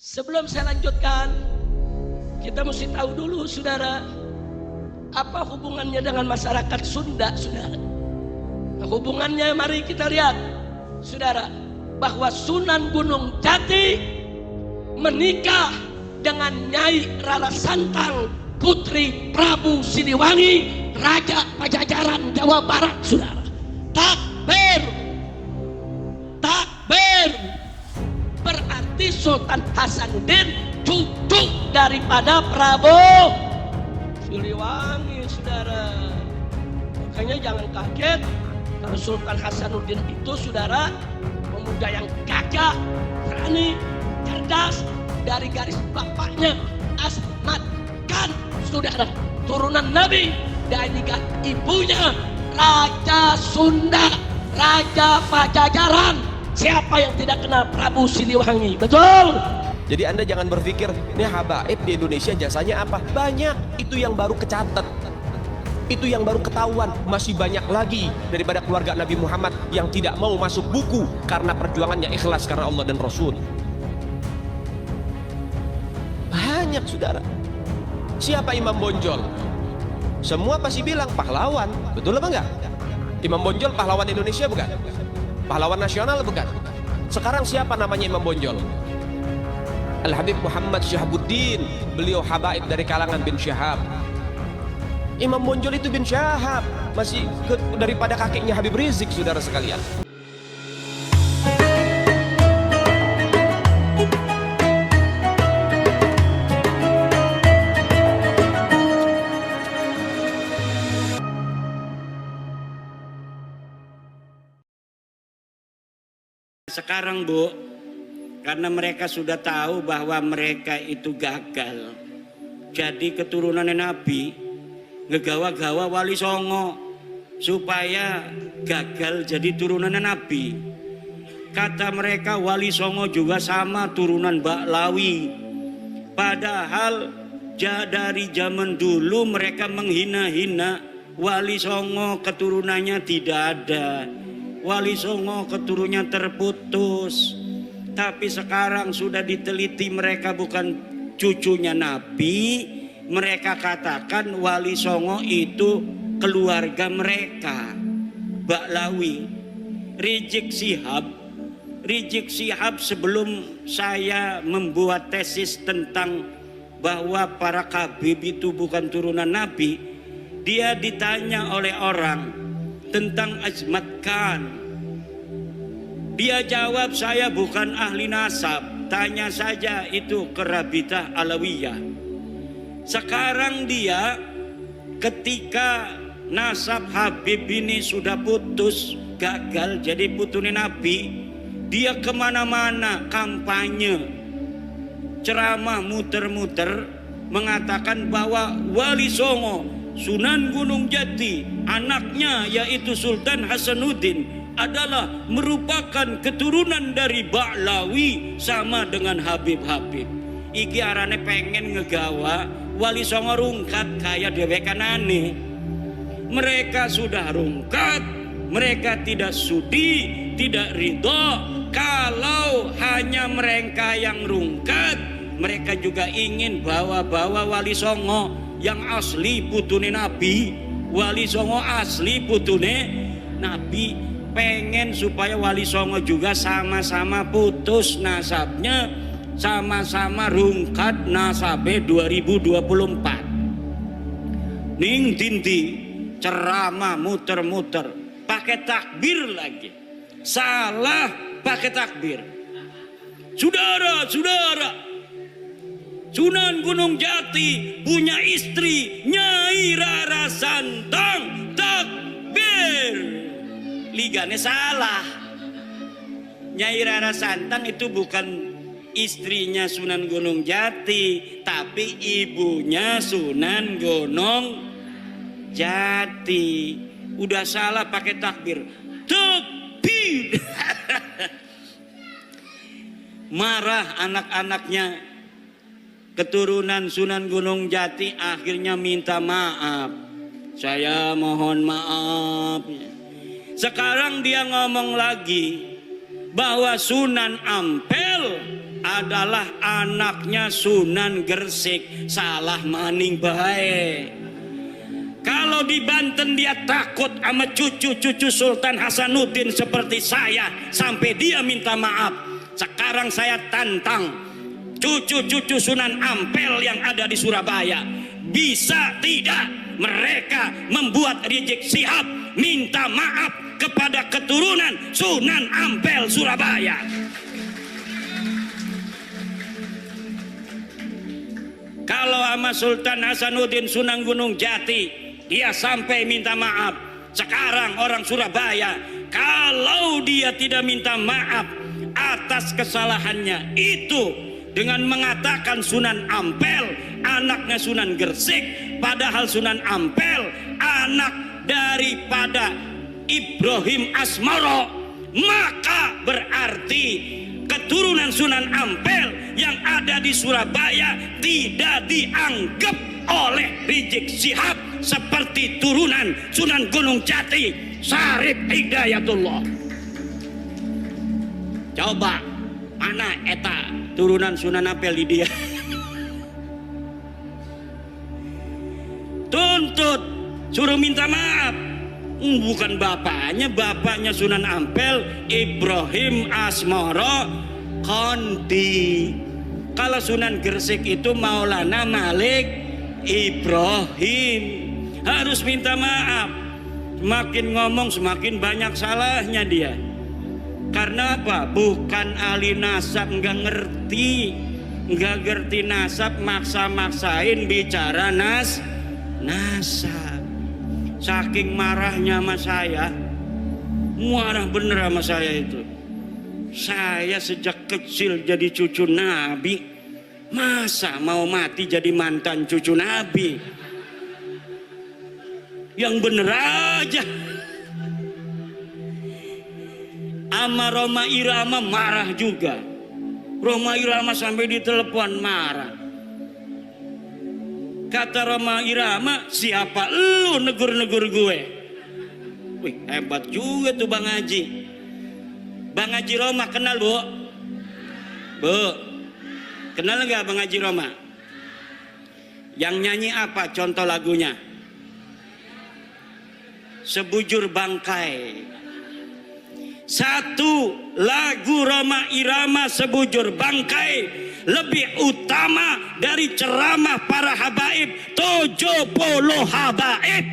Sebelum saya lanjutkan, kita mesti tahu dulu saudara, apa hubungannya dengan masyarakat Sunda, saudara. Nah, hubungannya mari kita lihat, saudara, bahwa Sunan Gunung Jati menikah dengan Nyai Rara Santang, putri Prabu Siliwangi, Raja Pajajaran Jawa Barat, saudara. Takbir, takbir. Berarti Sultan Hasanuddin cucu daripada Prabu Siliwangi, saudara. Makanya jangan kaget kalau Sultan Hasanuddin itu, saudara, pemuda yang gagah, berani, cerdas, dari garis bapaknya Asmat Khan, saudara, turunan Nabi, dan juga ibunya Raja Sunda, Raja Pajajaran. Siapa yang tidak kenal Prabu Siliwangi? Betul. Jadi Anda jangan berpikir ini habaib di Indonesia jasanya apa? Banyak. Itu yang baru kecatat, itu yang baru ketahuan. Masih banyak lagi daripada keluarga Nabi Muhammad yang tidak mau masuk buku karena perjuangannya ikhlas karena Allah dan Rasul. Banyak, saudara. Siapa Imam Bonjol? Semua pasti bilang pahlawan. Betul apa enggak? Imam Bonjol pahlawan Indonesia bukan? Pahlawan nasional bukan? Sekarang siapa namanya Imam Bonjol? Al-Habib Muhammad Syahabuddin. Beliau habaib dari kalangan bin Syahab. Imam Bonjol itu bin Syahab, masih daripada kakeknya Habib Rizik, saudara sekalian. Sekarang Bu, karena mereka sudah tahu bahwa mereka itu gagal jadi keturunan Nabi, ngegawa-gawa Wali Songo supaya gagal jadi turunan Nabi. Kata mereka Wali Songo juga sama turunan Baklawi. Padahal dari zaman dulu mereka menghina-hina Wali Songo, keturunannya tidak ada. Wali Songo keturunannya terputus. Tapi sekarang sudah diteliti mereka bukan cucunya Nabi. Mereka katakan Wali Songo itu keluarga mereka, Baklawi. Rizik Syihab sebelum saya membuat tesis tentang bahwa para Khabib itu bukan turunan Nabi, dia ditanya oleh orang tentang Asmat Khan. Dia jawab, saya bukan ahli nasab, tanya saja itu ke Rabitah Alawiyah. Sekarang dia ketika nasab Habib ini sudah putus, gagal jadi putune Nabi, dia kemana-mana kampanye, ceramah muter-muter mengatakan bahwa Wali Songo, Sunan Gunung Jati, anaknya yaitu Sultan Hasanuddin adalah merupakan keturunan dari Baklawi sama dengan Habib-Habib. Iki arane pengen ngegawa Wali Songo rungkat kayak dewekanane. Mereka sudah rungkat, mereka tidak sudi, tidak ridho. Kalau hanya mereka yang rungkat, mereka juga ingin bawa-bawa Wali Songo yang asli putune Nabi. Wali Songo asli putune Nabi. Pengen supaya Wali Songo juga sama-sama putus nasabnya, sama-sama rungkat nasabe 2024. Ning dindi ceramah muter-muter pakai takbir lagi. Salah pakai takbir. Saudara-saudara, Sunan Gunung Jati punya istri Nyai Rara Santang. Takbir. Ligane salah. Nyai Rara Santang itu bukan istrinya Sunan Gunung Jati, tapi ibunya Sunan Gunung Jati. Udah salah pakai takbir. Takbir. Marah anak-anaknya keturunan Sunan Gunung Jati, akhirnya minta maaf. Saya mohon maaf. Sekarang dia ngomong lagi bahwa Sunan Ampel adalah anaknya Sunan Gresik. Salah maning bae. Kalau di Banten dia takut sama cucu-cucu Sultan Hasanuddin seperti saya sampai dia minta maaf. Sekarang saya tantang cucu-cucu Sunan Ampel yang ada di Surabaya, bisa tidak mereka membuat Rizik Syihab minta maaf kepada keturunan Sunan Ampel Surabaya? Kalau sama Sultan Hasanuddin Sunan Gunung Jati dia sampai minta maaf, sekarang orang Surabaya kalau dia tidak minta maaf atas kesalahannya itu dengan mengatakan Sunan Ampel anaknya Sunan Gresik, padahal Sunan Ampel anak daripada Ibrahim Asmoro, maka berarti keturunan Sunan Ampel yang ada di Surabaya tidak dianggap oleh Rizik Syihab seperti turunan Sunan Gunung Jati Syarif Hidayatullah. Coba mana eta turunan Sunan Ampel di dia? Tuntut, suruh minta maaf. Bukan bapaknya Sunan Ampel Ibrahim Asmoro Kondi. Kalau Sunan Gresik itu Maulana Malik Ibrahim, harus minta maaf. Semakin ngomong semakin banyak salahnya dia. Karena apa? Bukan ahli nasab, nggak ngerti nasab, maksa-maksain bicara nasab. Saking marahnya sama saya, marah bener sama saya itu. Saya sejak kecil jadi cucu Nabi, masa mau mati jadi mantan cucu Nabi? Yang bener aja. Ama Roma Irama marah juga. Roma Irama sampai ditelepon marah. Kata Roma Irama, siapa lu negur-negur gue? Wih, hebat juga tuh Bang Haji. Bang Haji Roma kenal bu? Bu, kenal nggak Bang Haji Roma? Yang nyanyi apa contoh lagunya? Sebujur Bangkai. Satu lagu Roma Irama Sebujur Bangkai lebih utama dari ceramah para habaib 70 habaib.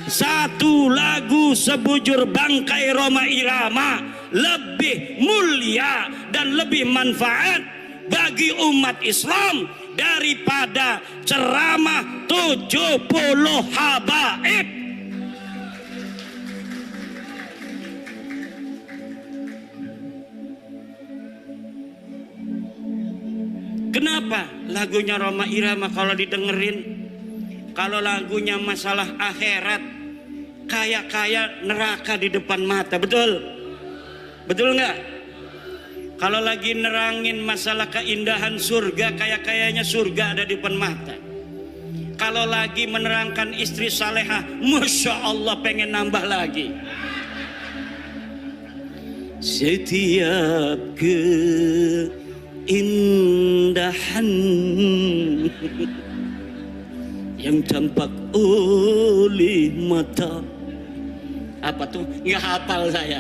Satu lagu Sebujur Bangkai Roma Irama lebih mulia dan lebih manfaat bagi umat Islam daripada ceramah 70 habaib. Kenapa lagunya Roma Irama kalau didengerin, kalau lagunya masalah akhirat, kayak neraka di depan mata, betul? Betul nggak? Kalau lagi nerangin masalah keindahan surga, kayaknya surga ada di depan mata. Kalau lagi menerangkan istri salehah, Masya Allah pengen nambah lagi. Setiap keindahan yang tampak oleh mata. Apa tuh? Nggak hafal saya.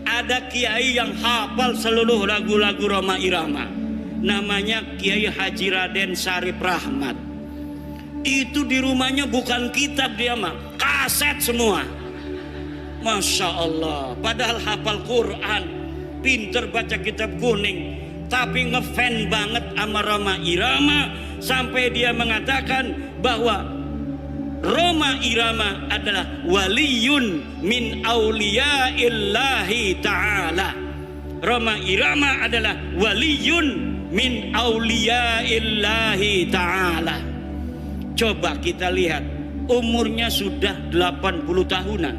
Ada kiai yang hafal seluruh lagu-lagu Roma Irama. Namanya Kiai Haji Raden Syarif Rahmat. Itu di rumahnya bukan kitab dia mah, kaset semua. Masya Allah. Padahal hafal Quran, pinter baca kitab kuning, tapi ngefan banget sama Roma Irama sampai dia mengatakan bahwa Roma Irama adalah waliyun min auliyaillahi ta'ala. Roma Irama adalah waliyun min auliyaillahi ta'ala. Coba kita lihat, umurnya sudah 80 tahunan.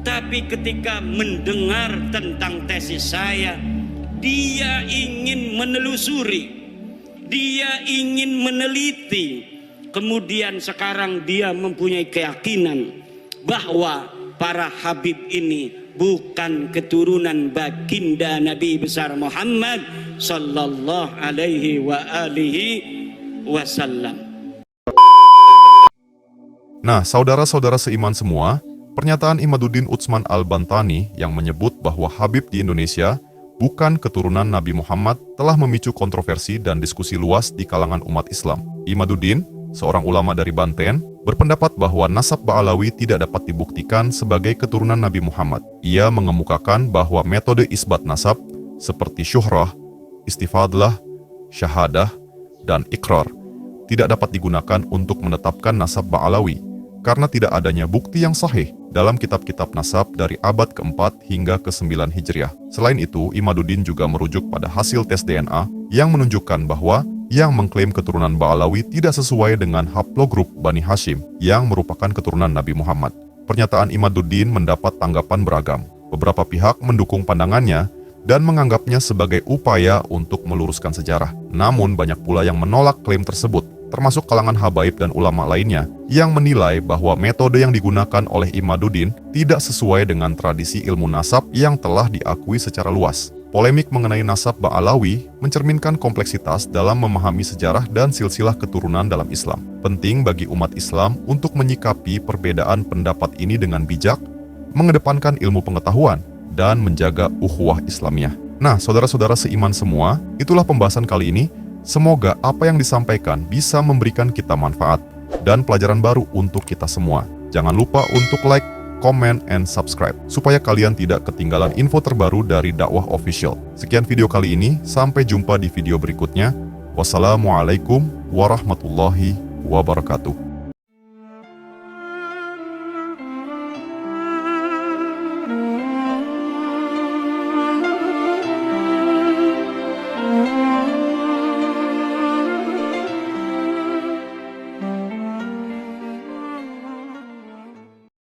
Tapi ketika mendengar tentang tesis saya, dia ingin menelusuri, dia ingin meneliti. Kemudian sekarang dia mempunyai keyakinan bahwa para habib ini bukan keturunan baginda Nabi besar Muhammad sallallahu alaihi wa alihi wasallam. Nah, saudara-saudara seiman semua, pernyataan Imaduddin Utsman Al-Bantani yang menyebut bahwa Habib di Indonesia bukan keturunan Nabi Muhammad telah memicu kontroversi dan diskusi luas di kalangan umat Islam. Imaduddin, seorang ulama dari Banten, berpendapat bahwa nasab Ba'alawi tidak dapat dibuktikan sebagai keturunan Nabi Muhammad. Ia mengemukakan bahwa metode isbat nasab seperti syuhrah, istifadlah, syahadah, dan ikrar tidak dapat digunakan untuk menetapkan nasab Ba'alawi karena tidak adanya bukti yang sahih dalam kitab-kitab nasab dari abad ke-4 hingga ke-9 Hijriah. Selain itu, Imaduddin juga merujuk pada hasil tes DNA yang menunjukkan bahwa yang mengklaim keturunan Ba'alawi tidak sesuai dengan haplogrup Bani Hashim yang merupakan keturunan Nabi Muhammad. Pernyataan Imaduddin mendapat tanggapan beragam. Beberapa pihak mendukung pandangannya dan menganggapnya sebagai upaya untuk meluruskan sejarah. Namun banyak pula yang menolak klaim tersebut, termasuk kalangan habaib dan ulama lainnya yang menilai bahwa metode yang digunakan oleh Imaduddin tidak sesuai dengan tradisi ilmu nasab yang telah diakui secara luas. Polemik mengenai nasab Ba'alawi mencerminkan kompleksitas dalam memahami sejarah dan silsilah keturunan dalam Islam. Penting bagi umat Islam untuk menyikapi perbedaan pendapat ini dengan bijak, mengedepankan ilmu pengetahuan, dan menjaga ukhuwah Islamiyah. Nah, saudara-saudara seiman semua, itulah pembahasan kali ini. Semoga apa yang disampaikan bisa memberikan kita manfaat dan pelajaran baru untuk kita semua. Jangan lupa untuk like, comment, and subscribe supaya kalian tidak ketinggalan info terbaru dari Dakwah Official. Sekian video kali ini, sampai jumpa di video berikutnya. Wassalamualaikum warahmatullahi wabarakatuh.